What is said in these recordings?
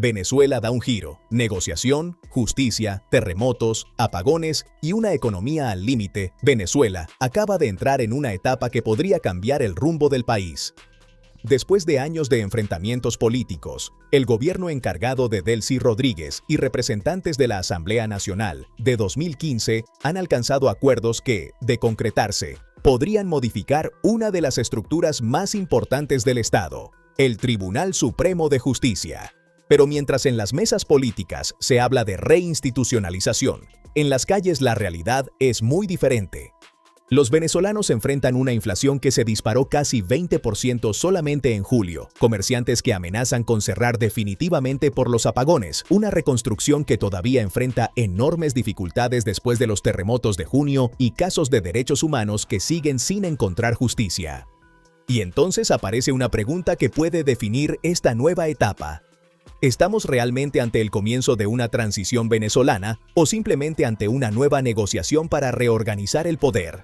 Venezuela da un giro: negociación, justicia, terremotos, apagones y una economía al límite. Venezuela acaba de entrar en una etapa que podría cambiar el rumbo del país. Después de años de enfrentamientos políticos, el gobierno encargado de Delcy Rodríguez y representantes de la Asamblea Nacional de 2015 han alcanzado acuerdos que, de concretarse, podrían modificar una de las estructuras más importantes del Estado, el Tribunal Supremo de Justicia. Pero mientras en las mesas políticas se habla de reinstitucionalización, en las calles la realidad es muy diferente. Los venezolanos enfrentan una inflación que se disparó casi 20% solamente en julio, comerciantes que amenazan con cerrar definitivamente por los apagones, una reconstrucción que todavía enfrenta enormes dificultades después de los terremotos de junio y casos de derechos humanos que siguen sin encontrar justicia. Y entonces aparece una pregunta que puede definir esta nueva etapa. ¿Estamos realmente ante el comienzo de una transición venezolana o simplemente ante una nueva negociación para reorganizar el poder?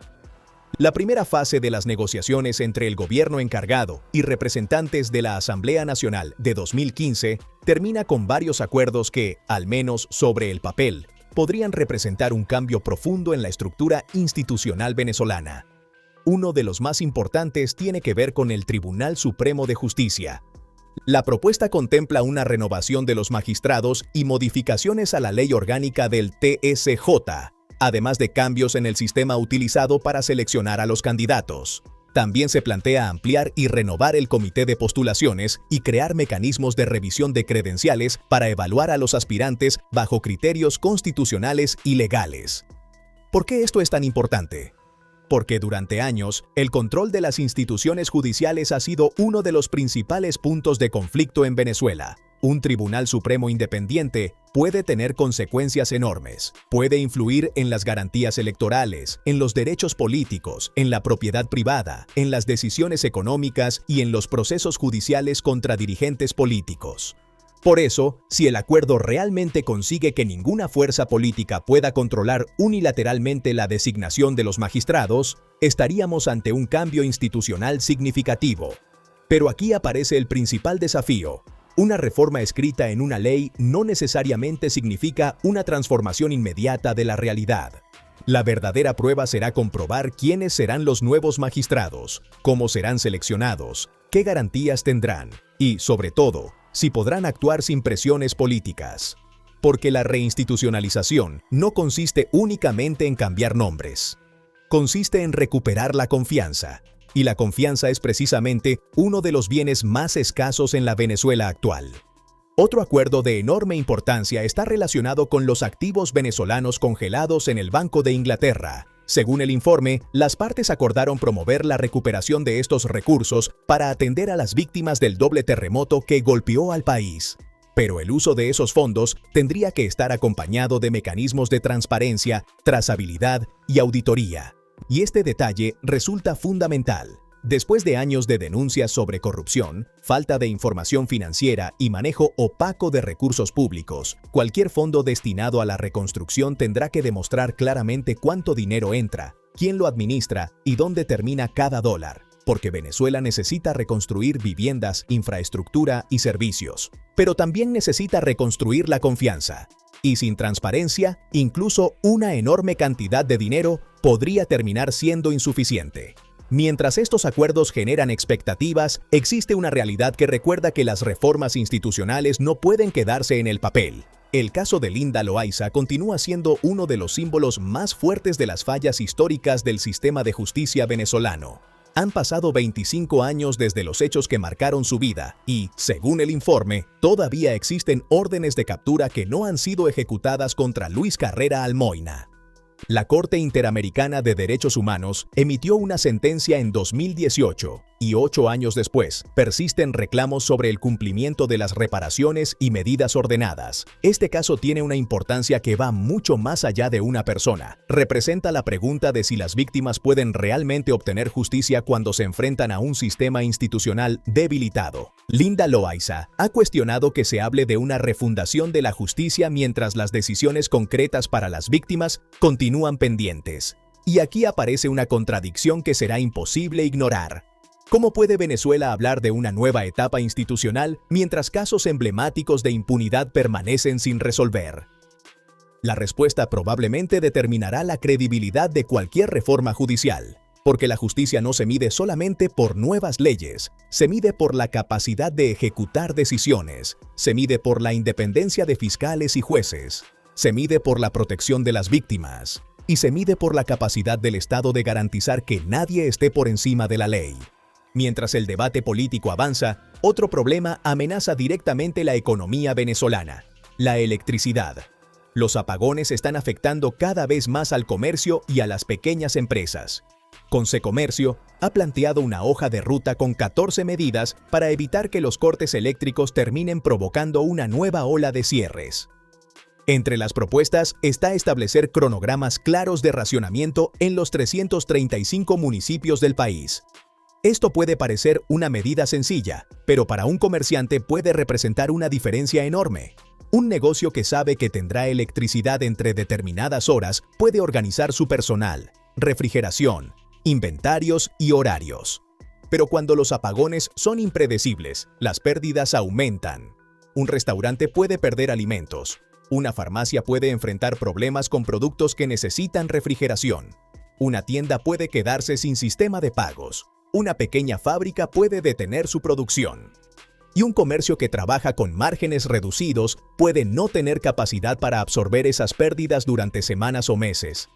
La primera fase de las negociaciones entre el gobierno encargado y representantes de la Asamblea Nacional de 2015 termina con varios acuerdos que, al menos sobre el papel, podrían representar un cambio profundo en la estructura institucional venezolana. Uno de los más importantes tiene que ver con el Tribunal Supremo de Justicia. La propuesta contempla una renovación de los magistrados y modificaciones a la ley orgánica del TSJ, además de cambios en el sistema utilizado para seleccionar a los candidatos. También se plantea ampliar y renovar el comité de postulaciones y crear mecanismos de revisión de credenciales para evaluar a los aspirantes bajo criterios constitucionales y legales. ¿Por qué esto es tan importante? Porque durante años, el control de las instituciones judiciales ha sido uno de los principales puntos de conflicto en Venezuela. Un Tribunal Supremo independiente puede tener consecuencias enormes. Puede influir en las garantías electorales, en los derechos políticos, en la propiedad privada, en las decisiones económicas y en los procesos judiciales contra dirigentes políticos. Por eso, si el acuerdo realmente consigue que ninguna fuerza política pueda controlar unilateralmente la designación de los magistrados, estaríamos ante un cambio institucional significativo. Pero aquí aparece el principal desafío. Una reforma escrita en una ley no necesariamente significa una transformación inmediata de la realidad. La verdadera prueba será comprobar quiénes serán los nuevos magistrados, cómo serán seleccionados, qué garantías tendrán y, sobre todo, si podrán actuar sin presiones políticas. Porque la reinstitucionalización no consiste únicamente en cambiar nombres. Consiste en recuperar la confianza. Y la confianza es precisamente uno de los bienes más escasos en la Venezuela actual. Otro acuerdo de enorme importancia está relacionado con los activos venezolanos congelados en el Banco de Inglaterra. Según el informe, las partes acordaron promover la recuperación de estos recursos para atender a las víctimas del doble terremoto que golpeó al país. Pero el uso de esos fondos tendría que estar acompañado de mecanismos de transparencia, trazabilidad y auditoría. Y este detalle resulta fundamental. Después de años de denuncias sobre corrupción, falta de información financiera y manejo opaco de recursos públicos, cualquier fondo destinado a la reconstrucción tendrá que demostrar claramente cuánto dinero entra, quién lo administra y dónde termina cada dólar, porque Venezuela necesita reconstruir viviendas, infraestructura y servicios, pero también necesita reconstruir la confianza. Y sin transparencia, incluso una enorme cantidad de dinero podría terminar siendo insuficiente. Mientras estos acuerdos generan expectativas, existe una realidad que recuerda que las reformas institucionales no pueden quedarse en el papel. El caso de Linda Loaiza continúa siendo uno de los símbolos más fuertes de las fallas históricas del sistema de justicia venezolano. Han pasado 25 años desde los hechos que marcaron su vida y, según el informe, todavía existen órdenes de captura que no han sido ejecutadas contra Luis Carrera Almoina. La Corte Interamericana de Derechos Humanos emitió una sentencia en 2018 y 8 años después persisten reclamos sobre el cumplimiento de las reparaciones y medidas ordenadas. Este caso tiene una importancia que va mucho más allá de una persona. Representa la pregunta de si las víctimas pueden realmente obtener justicia cuando se enfrentan a un sistema institucional debilitado. Linda Loaiza ha cuestionado que se hable de una refundación de la justicia mientras las decisiones concretas para las víctimas continúan pendientes. Y aquí aparece una contradicción que será imposible ignorar. ¿Cómo puede Venezuela hablar de una nueva etapa institucional mientras casos emblemáticos de impunidad permanecen sin resolver? La respuesta probablemente determinará la credibilidad de cualquier reforma judicial, porque la justicia no se mide solamente por nuevas leyes, se mide por la capacidad de ejecutar decisiones, se mide por la independencia de fiscales y jueces, se mide por la protección de las víctimas, y se mide por la capacidad del Estado de garantizar que nadie esté por encima de la ley. Mientras el debate político avanza, otro problema amenaza directamente la economía venezolana: la electricidad. Los apagones están afectando cada vez más al comercio y a las pequeñas empresas. Concecomercio ha planteado una hoja de ruta con 14 medidas para evitar que los cortes eléctricos terminen provocando una nueva ola de cierres. Entre las propuestas está establecer cronogramas claros de racionamiento en los 335 municipios del país. Esto puede parecer una medida sencilla, pero para un comerciante puede representar una diferencia enorme. Un negocio que sabe que tendrá electricidad entre determinadas horas puede organizar su personal, refrigeración, inventarios y horarios. Pero cuando los apagones son impredecibles, las pérdidas aumentan. Un restaurante puede perder alimentos. Una farmacia puede enfrentar problemas con productos que necesitan refrigeración. Una tienda puede quedarse sin sistema de pagos. Una pequeña fábrica puede detener su producción. Y un comercio que trabaja con márgenes reducidos puede no tener capacidad para absorber esas pérdidas durante semanas o meses.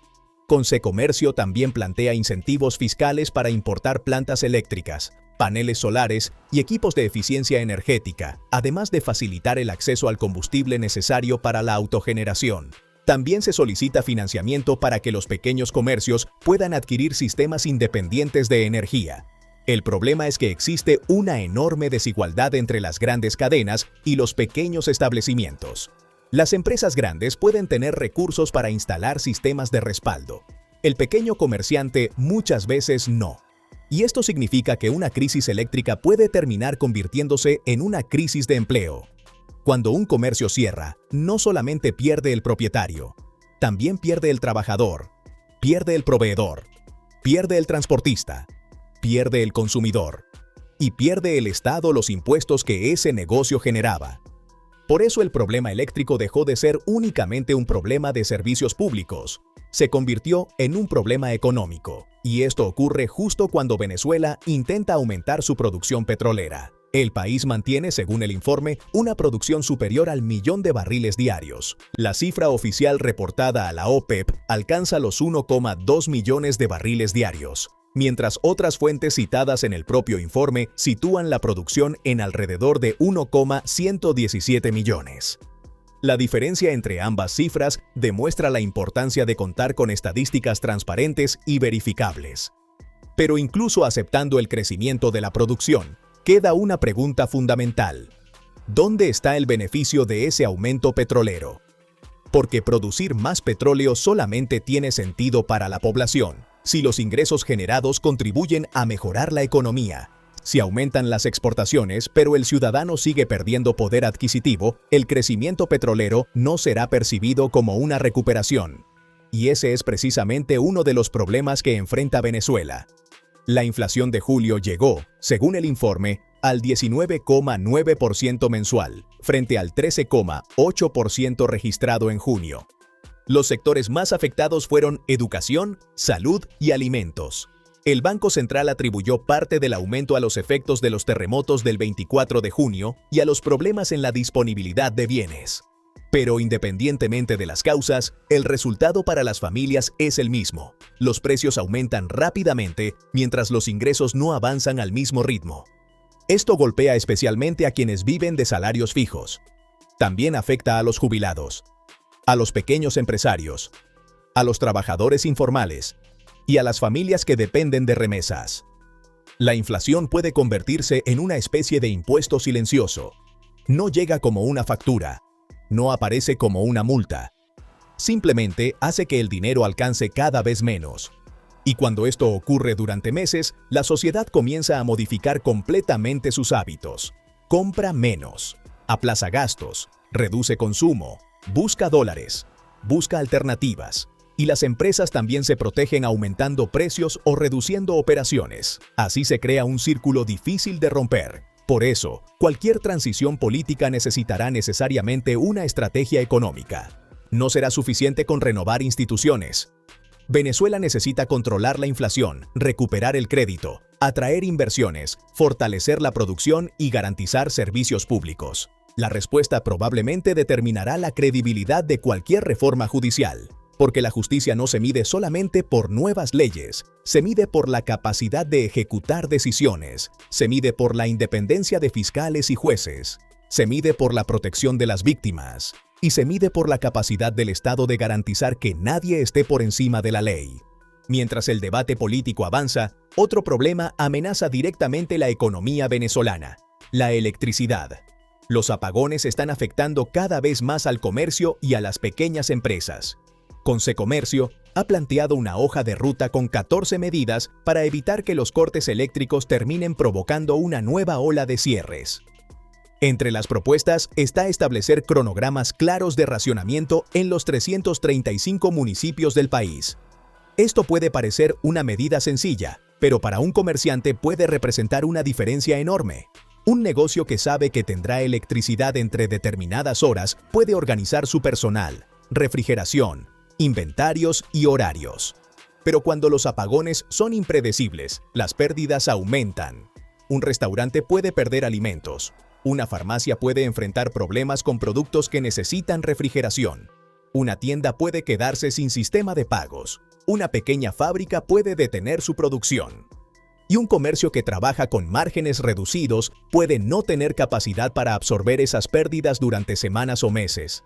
Concecomercio también plantea incentivos fiscales para importar plantas eléctricas, paneles solares y equipos de eficiencia energética, además de facilitar el acceso al combustible necesario para la autogeneración. También se solicita financiamiento para que los pequeños comercios puedan adquirir sistemas independientes de energía. El problema es que existe una enorme desigualdad entre las grandes cadenas y los pequeños establecimientos. Las empresas grandes pueden tener recursos para instalar sistemas de respaldo. El pequeño comerciante muchas veces no. Y esto significa que una crisis eléctrica puede terminar convirtiéndose en una crisis de empleo. Cuando un comercio cierra, no solamente pierde el propietario, también pierde el trabajador, pierde el proveedor, pierde el transportista, pierde el consumidor y pierde el Estado los impuestos que ese negocio generaba. Por eso el problema eléctrico dejó de ser únicamente un problema de servicios públicos. Se convirtió en un problema económico, y esto ocurre justo cuando Venezuela intenta aumentar su producción petrolera. El país mantiene, según el informe, una producción superior al 1.000.000 de barriles diarios. La cifra oficial reportada a la OPEP alcanza los 1,2 millones de barriles diarios, mientras otras fuentes citadas en el propio informe sitúan la producción en alrededor de 1,117 millones. La diferencia entre ambas cifras demuestra la importancia de contar con estadísticas transparentes y verificables. Pero incluso aceptando el crecimiento de la producción, queda una pregunta fundamental: ¿dónde está el beneficio de ese aumento petrolero? Porque producir más petróleo solamente tiene sentido para la población si los ingresos generados contribuyen a mejorar la economía. Si aumentan las exportaciones, pero el ciudadano sigue perdiendo poder adquisitivo, el crecimiento petrolero no será percibido como una recuperación. Y ese es precisamente uno de los problemas que enfrenta Venezuela. La inflación de julio llegó, según el informe, al 19,9% mensual, frente al 13,8% registrado en junio. Los sectores más afectados fueron educación, salud y alimentos. El Banco Central atribuyó parte del aumento a los efectos de los terremotos del 24 de junio y a los problemas en la disponibilidad de bienes. Pero independientemente de las causas, el resultado para las familias es el mismo. Los precios aumentan rápidamente mientras los ingresos no avanzan al mismo ritmo. Esto golpea especialmente a quienes viven de salarios fijos. También afecta a los jubilados, a los pequeños empresarios, a los trabajadores informales y a las familias que dependen de remesas. La inflación puede convertirse en una especie de impuesto silencioso. No llega como una factura, no aparece como una multa. Simplemente hace que el dinero alcance cada vez menos. Y cuando esto ocurre durante meses, la sociedad comienza a modificar completamente sus hábitos. Compra menos, aplaza gastos, reduce consumo, busca dólares, busca alternativas. Y las empresas también se protegen aumentando precios o reduciendo operaciones. Así se crea un círculo difícil de romper. Por eso, cualquier transición política necesitará necesariamente una estrategia económica. No será suficiente con renovar instituciones. Venezuela necesita controlar la inflación, recuperar el crédito, atraer inversiones, fortalecer la producción y garantizar servicios públicos. La respuesta probablemente determinará la credibilidad de cualquier reforma judicial, porque la justicia no se mide solamente por nuevas leyes, se mide por la capacidad de ejecutar decisiones, se mide por la independencia de fiscales y jueces, se mide por la protección de las víctimas y se mide por la capacidad del Estado de garantizar que nadie esté por encima de la ley. Mientras el debate político avanza, otro problema amenaza directamente la economía venezolana: la electricidad. Los apagones están afectando cada vez más al comercio y a las pequeñas empresas. Concecomercio ha planteado una hoja de ruta con 14 medidas para evitar que los cortes eléctricos terminen provocando una nueva ola de cierres. Entre las propuestas está establecer cronogramas claros de racionamiento en los 335 municipios del país. Esto puede parecer una medida sencilla, pero para un comerciante puede representar una diferencia enorme. Un negocio que sabe que tendrá electricidad entre determinadas horas puede organizar su personal, refrigeración, inventarios y horarios. Pero cuando los apagones son impredecibles, las pérdidas aumentan. Un restaurante puede perder alimentos. Una farmacia puede enfrentar problemas con productos que necesitan refrigeración. Una tienda puede quedarse sin sistema de pagos. Una pequeña fábrica puede detener su producción. Y un comercio que trabaja con márgenes reducidos puede no tener capacidad para absorber esas pérdidas durante semanas o meses.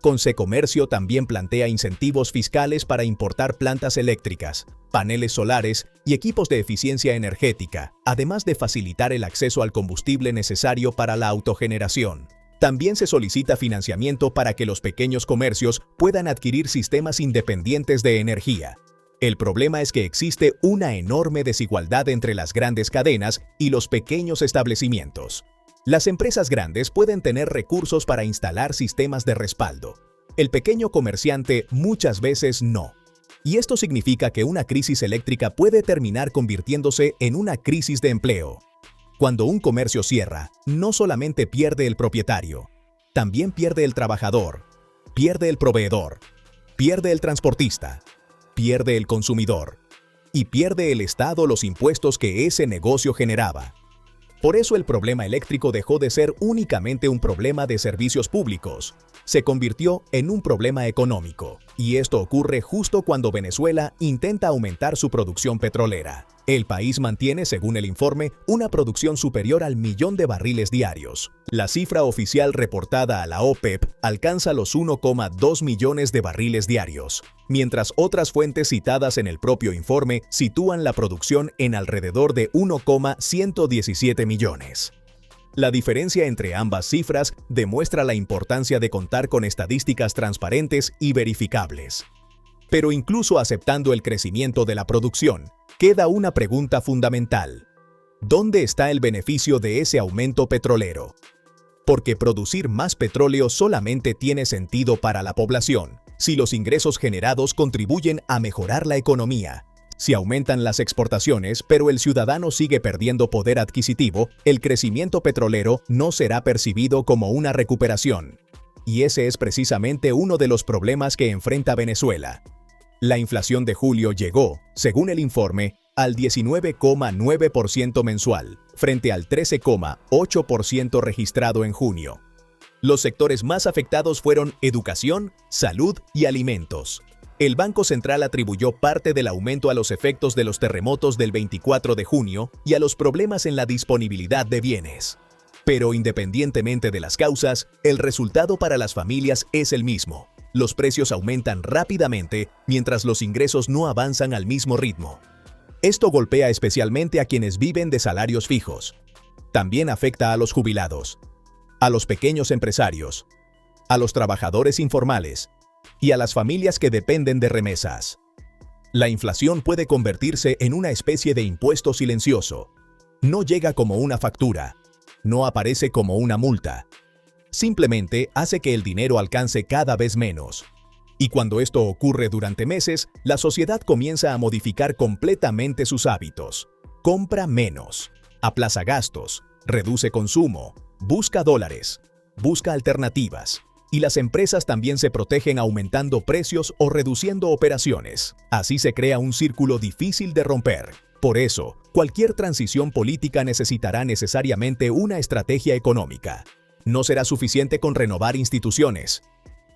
Concecomercio también plantea incentivos fiscales para importar plantas eléctricas, paneles solares y equipos de eficiencia energética, además de facilitar el acceso al combustible necesario para la autogeneración. También se solicita financiamiento para que los pequeños comercios puedan adquirir sistemas independientes de energía. El problema es que existe una enorme desigualdad entre las grandes cadenas y los pequeños establecimientos. Las empresas grandes pueden tener recursos para instalar sistemas de respaldo. El pequeño comerciante muchas veces no. Y esto significa que una crisis eléctrica puede terminar convirtiéndose en una crisis de empleo. Cuando un comercio cierra, no solamente pierde el propietario, también pierde el trabajador, pierde el proveedor, pierde el transportista, pierde el consumidor y pierde el Estado los impuestos que ese negocio generaba. Por eso el problema eléctrico dejó de ser únicamente un problema de servicios públicos. Se convirtió en un problema económico. Y esto ocurre justo cuando Venezuela intenta aumentar su producción petrolera. El país mantiene, según el informe, una producción superior al 1.000.000 de barriles diarios. La cifra oficial reportada a la OPEP alcanza los 1,2 millones de barriles diarios, mientras otras fuentes citadas en el propio informe sitúan la producción en alrededor de 1,117 millones. La diferencia entre ambas cifras demuestra la importancia de contar con estadísticas transparentes y verificables. Pero incluso aceptando el crecimiento de la producción, queda una pregunta fundamental. ¿Dónde está el beneficio de ese aumento petrolero? Porque producir más petróleo solamente tiene sentido para la población si los ingresos generados contribuyen a mejorar la economía. Si aumentan las exportaciones, pero el ciudadano sigue perdiendo poder adquisitivo, el crecimiento petrolero no será percibido como una recuperación. Y ese es precisamente uno de los problemas que enfrenta Venezuela. La inflación de julio llegó, según el informe, al 19,9% mensual, frente al 13,8% registrado en junio. Los sectores más afectados fueron educación, salud y alimentos. El Banco Central atribuyó parte del aumento a los efectos de los terremotos del 24 de junio y a los problemas en la disponibilidad de bienes. Pero independientemente de las causas, el resultado para las familias es el mismo. Los precios aumentan rápidamente mientras los ingresos no avanzan al mismo ritmo. Esto golpea especialmente a quienes viven de salarios fijos. También afecta a los jubilados, a los pequeños empresarios, a los trabajadores informales y a las familias que dependen de remesas. La inflación puede convertirse en una especie de impuesto silencioso. No llega como una factura, no aparece como una multa. Simplemente hace que el dinero alcance cada vez menos. Y cuando esto ocurre durante meses, la sociedad comienza a modificar completamente sus hábitos. Compra menos, aplaza gastos, reduce consumo, busca dólares, busca alternativas. Y las empresas también se protegen aumentando precios o reduciendo operaciones. Así se crea un círculo difícil de romper. Por eso, cualquier transición política necesitará necesariamente una estrategia económica. No será suficiente con renovar instituciones.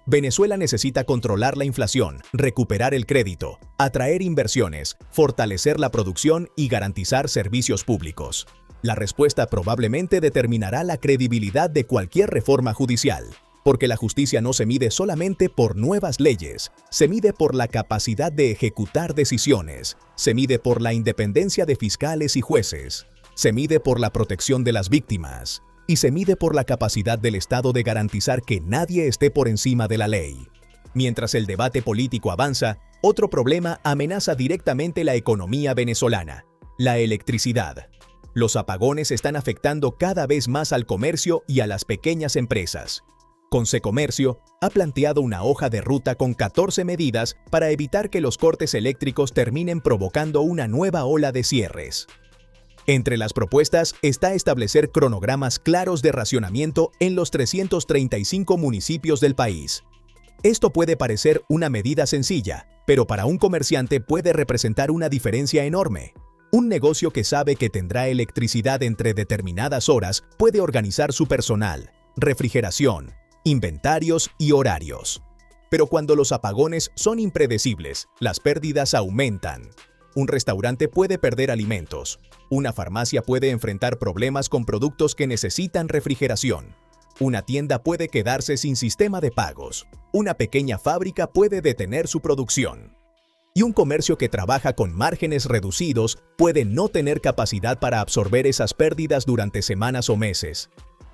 Venezuela necesita controlar la inflación, recuperar el crédito, atraer inversiones, fortalecer la producción y garantizar servicios públicos. La respuesta probablemente determinará la credibilidad de cualquier reforma judicial, porque la justicia no se mide solamente por nuevas leyes, se mide por la capacidad de ejecutar decisiones, se mide por la independencia de fiscales y jueces, se mide por la protección de las víctimas, y se mide por la capacidad del Estado de garantizar que nadie esté por encima de la ley. Mientras el debate político avanza, otro problema amenaza directamente la economía venezolana: la electricidad. Los apagones están afectando cada vez más al comercio y a las pequeñas empresas. Concecomercio ha planteado una hoja de ruta con 14 medidas para evitar que los cortes eléctricos terminen provocando una nueva ola de cierres. Entre las propuestas está establecer cronogramas claros de racionamiento en los 335 municipios del país. Esto puede parecer una medida sencilla, pero para un comerciante puede representar una diferencia enorme. Un negocio que sabe que tendrá electricidad entre determinadas horas puede organizar su personal, refrigeración, inventarios y horarios. Pero cuando los apagones son impredecibles, las pérdidas aumentan. Un restaurante puede perder alimentos. Una farmacia puede enfrentar problemas con productos que necesitan refrigeración. Una tienda puede quedarse sin sistema de pagos. Una pequeña fábrica puede detener su producción. Y un comercio que trabaja con márgenes reducidos puede no tener capacidad para absorber esas pérdidas durante semanas o meses.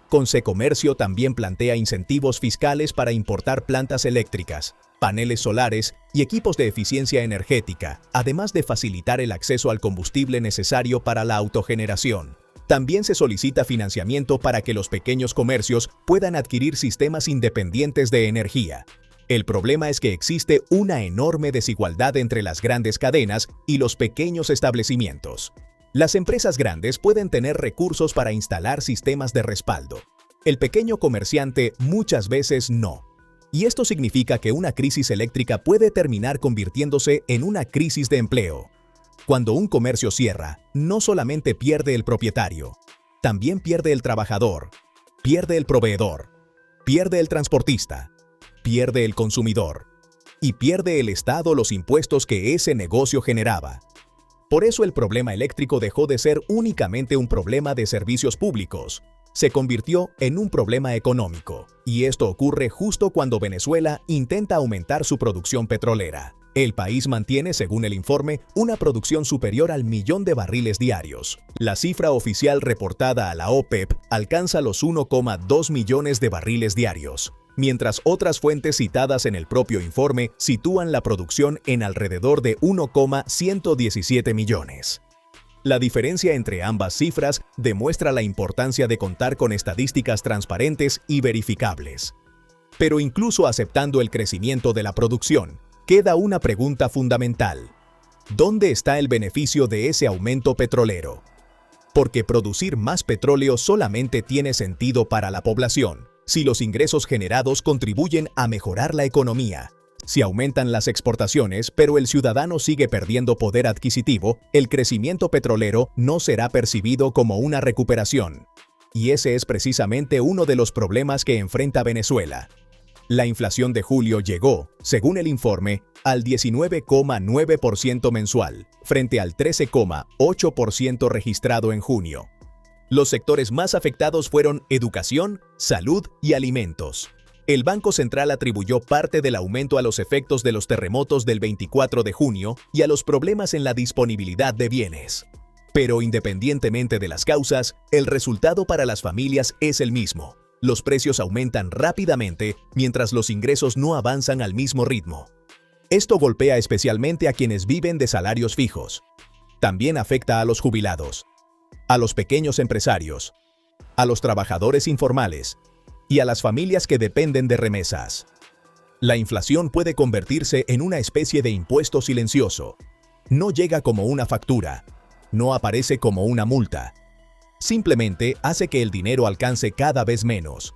Concecomercio también plantea incentivos fiscales para importar plantas eléctricas, paneles solares y equipos de eficiencia energética, además de facilitar el acceso al combustible necesario para la autogeneración. También se solicita financiamiento para que los pequeños comercios puedan adquirir sistemas independientes de energía. El problema es que existe una enorme desigualdad entre las grandes cadenas y los pequeños establecimientos. Las empresas grandes pueden tener recursos para instalar sistemas de respaldo. El pequeño comerciante muchas veces no. Y esto significa que una crisis eléctrica puede terminar convirtiéndose en una crisis de empleo. Cuando un comercio cierra, no solamente pierde el propietario, también pierde el trabajador, pierde el proveedor, pierde el transportista, pierde el consumidor y pierde el Estado los impuestos que ese negocio generaba. Por eso el problema eléctrico dejó de ser únicamente un problema de servicios públicos. Se convirtió en un problema económico, y esto ocurre justo cuando Venezuela intenta aumentar su producción petrolera. El país mantiene, según el informe, una producción superior al 1.000.000 de barriles diarios. La cifra oficial reportada a la OPEP alcanza los 1,2 millones de barriles diarios, mientras otras fuentes citadas en el propio informe sitúan la producción en alrededor de 1,117 millones. La diferencia entre ambas cifras demuestra la importancia de contar con estadísticas transparentes y verificables. Pero incluso aceptando el crecimiento de la producción, queda una pregunta fundamental: ¿dónde está el beneficio de ese aumento petrolero? Porque producir más petróleo solamente tiene sentido para la población si los ingresos generados contribuyen a mejorar la economía. Si aumentan las exportaciones, pero el ciudadano sigue perdiendo poder adquisitivo, el crecimiento petrolero no será percibido como una recuperación. Y ese es precisamente uno de los problemas que enfrenta Venezuela. La inflación de julio llegó, según el informe, al 19,9% mensual, frente al 13,8% registrado en junio. Los sectores más afectados fueron educación, salud y alimentos. El Banco Central atribuyó parte del aumento a los efectos de los terremotos del 24 de junio y a los problemas en la disponibilidad de bienes. Pero independientemente de las causas, el resultado para las familias es el mismo. Los precios aumentan rápidamente mientras los ingresos no avanzan al mismo ritmo. Esto golpea especialmente a quienes viven de salarios fijos. También afecta a los jubilados, a los pequeños empresarios, a los trabajadores informales y a las familias que dependen de remesas. La inflación puede convertirse en una especie de impuesto silencioso. No llega como una factura, no aparece como una multa. Simplemente hace que el dinero alcance cada vez menos.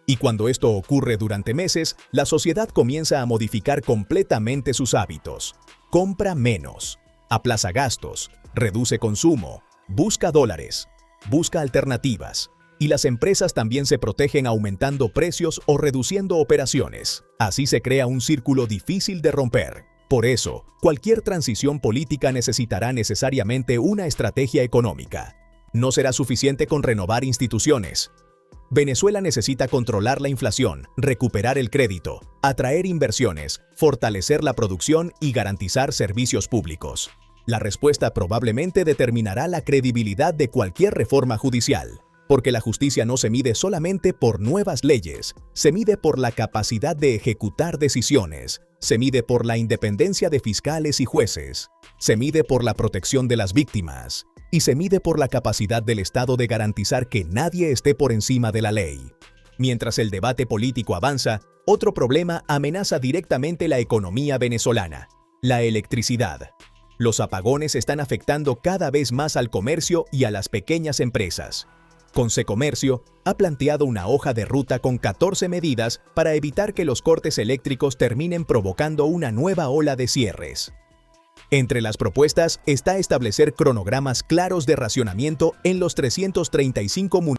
Y cuando esto ocurre durante meses, la sociedad comienza a modificar completamente sus hábitos. Compra menos, aplaza gastos, reduce consumo, busca dólares, busca alternativas. Y las empresas también se protegen aumentando precios o reduciendo operaciones. Así se crea un círculo difícil de romper. Por eso, cualquier transición política necesitará necesariamente una estrategia económica. No será suficiente con renovar instituciones. Venezuela necesita controlar la inflación, recuperar el crédito, atraer inversiones, fortalecer la producción y garantizar servicios públicos. La respuesta probablemente determinará la credibilidad de cualquier reforma judicial. Porque la justicia no se mide solamente por nuevas leyes, se mide por la capacidad de ejecutar decisiones, se mide por la independencia de fiscales y jueces, se mide por la protección de las víctimas y se mide por la capacidad del Estado de garantizar que nadie esté por encima de la ley. Mientras el debate político avanza, otro problema amenaza directamente la economía venezolana: la electricidad. Los apagones están afectando cada vez más al comercio y a las pequeñas empresas. Consecomercio ha planteado una hoja de ruta con 14 medidas para evitar que los cortes eléctricos terminen provocando una nueva ola de cierres. Entre las propuestas está establecer cronogramas claros de racionamiento en los 335 municipios